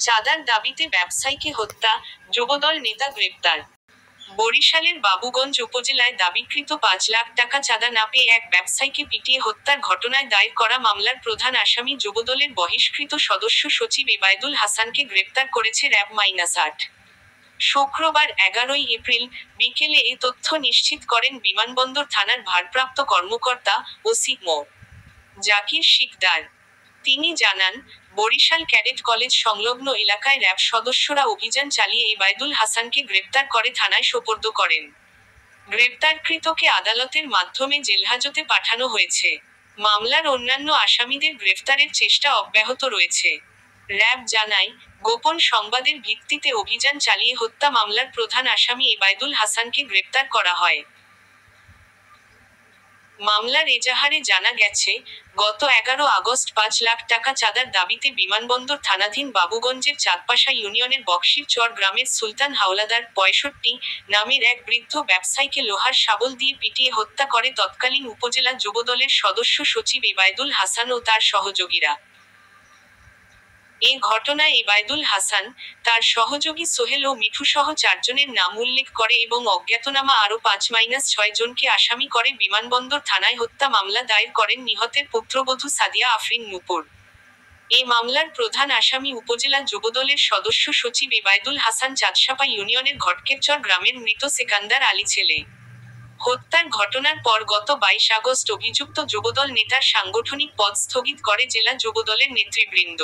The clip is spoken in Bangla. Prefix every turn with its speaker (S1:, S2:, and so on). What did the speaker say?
S1: চাঁদার দাবিতে ব্যবসায়ীকে হত্যা, যুবদল নেতা গ্রেপ্তার। বরিশালের বাবুগঞ্জ উপজেলায় দাবিকৃত ৫ লাখ টাকা চাঁদা না পেয়ে এক ব্যবসায়ীকে পিটিয়ে হত্যার ঘটনায় দায়ের করা মামলার প্রধান আসামি যুবদলের বহিষ্কৃত সদস্য সচিব এবায়দুল হাসানকে গ্রেপ্তার করেছে র‍্যাব-৮। শুক্রবার ১১ই এপ্রিল বিকেলে এ তথ্য নিশ্চিত করেন বিমানবন্দর থানার ভারপ্রাপ্ত কর্মকর্তা ওসি মো. জাকির শিকদার। তিনি জানান, বরিশাল ক্যাডেট কলেজ সংলগ্ন এলাকায় র‍্যাব সদস্যরা অভিযান চালিয়ে এবায়দুল হাসানকে গ্রেপ্তার করে থানায় সোপর্দ করেন। গ্রেপ্তারকৃতকে আদালতের মাধ্যমে জেলহাজতে পাঠানো হয়েছে। মামলার অন্যান্য আসামিদের গ্রেফতারের চেষ্টা অব্যাহত রয়েছে। র‍্যাব জানায়, গোপন সংবাদের ভিত্তিতে অভিযান চালিয়ে হত্যা মামলার প্রধান আসামি এবায়দুল হাসানকে গ্রেপ্তার করা হয়। মামলার এজাহারে জানা গেছে, গত ১১ আগস্ট ৫ লাখ টাকা চাঁদার দাবিতে বিমানবন্দর থানাধীন বাবুগঞ্জের চাঁদপাশা ইউনিয়নের বকশিরচর গ্রামের সুলতান হাওলাদার ৬৫ নামের এক বৃদ্ধ ব্যবসায়ীকে লোহার শাবল দিয়ে পিটিয়ে হত্যা করে তৎকালীন উপজেলা যুবদলের সদস্য সচিব এবায়দুল হাসান ও তার সহযোগীরা। এ ঘটনায় এবায়দুল হাসান, তার সহযোগী সোহেল ও মিঠুসহ ৪ জনের নাম উল্লেখ করে এবং অজ্ঞাতনামা আরও ৫-৬ জনকে আসামি করে বিমানবন্দর থানায় হত্যা মামলা দায়ের করেন নিহতের পুত্রবধূ সাদিয়া আফরিন নূপুর। এ মামলার প্রধান আসামি উপজেলা যুবদলের সদস্য সচিব এবায়দুল হাসান চাঁদসাপা ইউনিয়নের ঘটকেরচর গ্রামের মৃত সেকান্দার আলী ছেলে। হত্যার ঘটনার পর গত ২২ আগস্ট অভিযুক্ত যুবদল নেতার সাংগঠনিক পদ স্থগিত করে জেলা যুবদলের নেতৃবৃন্দ।